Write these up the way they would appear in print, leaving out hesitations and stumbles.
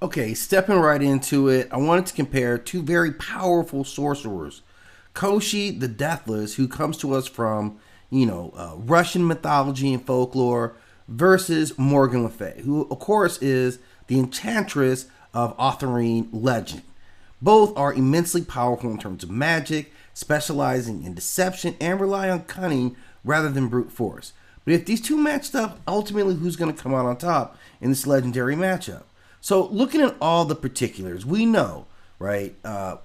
Okay, stepping right into it, I wanted to compare two very powerful sorcerers. Koschei the Deathless, who comes to us from, Russian mythology and folklore, versus Morgan le Fay, who, of course, is the Enchantress of Arthurian legend. Both are immensely powerful in terms of magic, specializing in deception and rely on cunning rather than brute force. But if these two matched up, ultimately who's going to come out on top in this legendary matchup? So, looking at all the particulars, we know, right,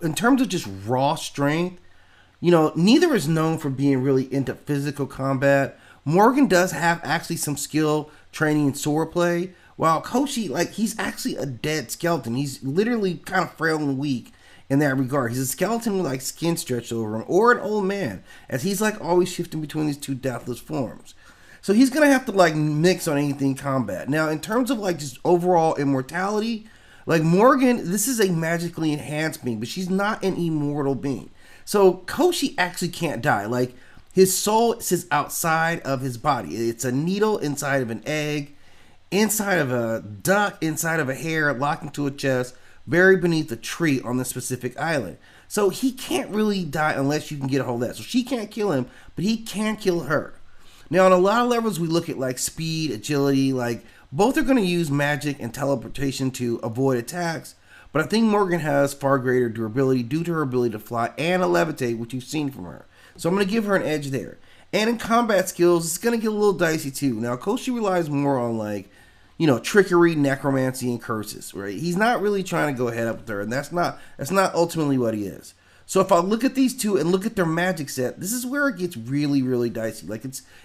in terms of just raw strength, neither is known for being really into physical combat. Morgan does have actually some skill training in swordplay, while Koschei, he's actually a dead skeleton. He's literally kind of frail and weak in that regard. He's a skeleton with skin stretched over him, or an old man, as he's always shifting between these two deathless forms. So he's gonna have to mix on anything combat. Now, in terms of just overall immortality, Morgan, this is a magically enhanced being, but she's not an immortal being. So Koschei actually can't die. His soul sits outside of his body. It's a needle inside of an egg, inside of a duck, inside of a hare, locked into a chest, buried beneath a tree on this specific island. So he can't really die unless you can get a hold of that. So she can't kill him, but he can kill her. Now, on a lot of levels, we look at speed, agility, both are going to use magic and teleportation to avoid attacks, but I think Morgan has far greater durability due to her ability to fly and to levitate, which you've seen from her. So I'm going to give her an edge there. And in combat skills, it's going to get a little dicey too. Now, Koschei relies more on trickery, necromancy, and curses, right? He's not really trying to go head up with her, and that's not ultimately what he is. So if I look at these two and look at their magic set, this is where it gets really, really dicey.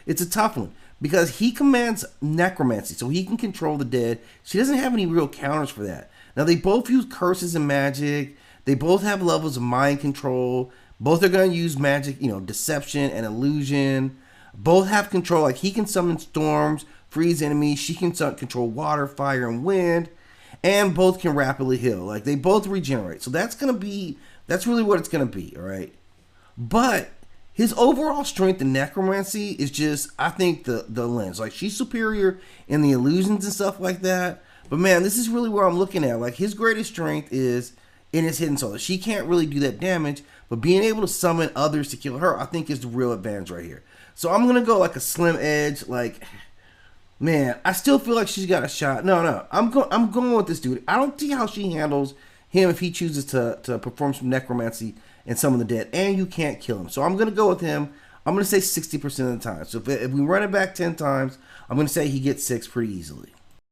It's a tough one because he commands necromancy, so he can control the dead. She doesn't have any real counters for that. Now they both use curses and magic. They both have levels of mind control. Both are going to use magic, deception and illusion. Both have control. He can summon storms, freeze enemies. She can control water, fire, and wind. And both can rapidly heal. They both regenerate. So that's really what it's going to be, all right? But his overall strength in necromancy is just, I think, the lens. She's superior in the illusions and stuff like that. But, man, this is really where I'm looking at. His greatest strength is in his hidden soul. She can't really do that damage, but being able to summon others to kill her, I think, is the real advantage right here. So I'm going to go a slim edge. Man, I still feel like she's got a shot. No. I'm going with this dude. I don't see how she handles him if he chooses to perform some necromancy and summon the dead, and you can't kill him. So I'm going to go with him. I'm going to say 60% of the time. So if we run it back 10 times, I'm going to say he gets 6 pretty easily.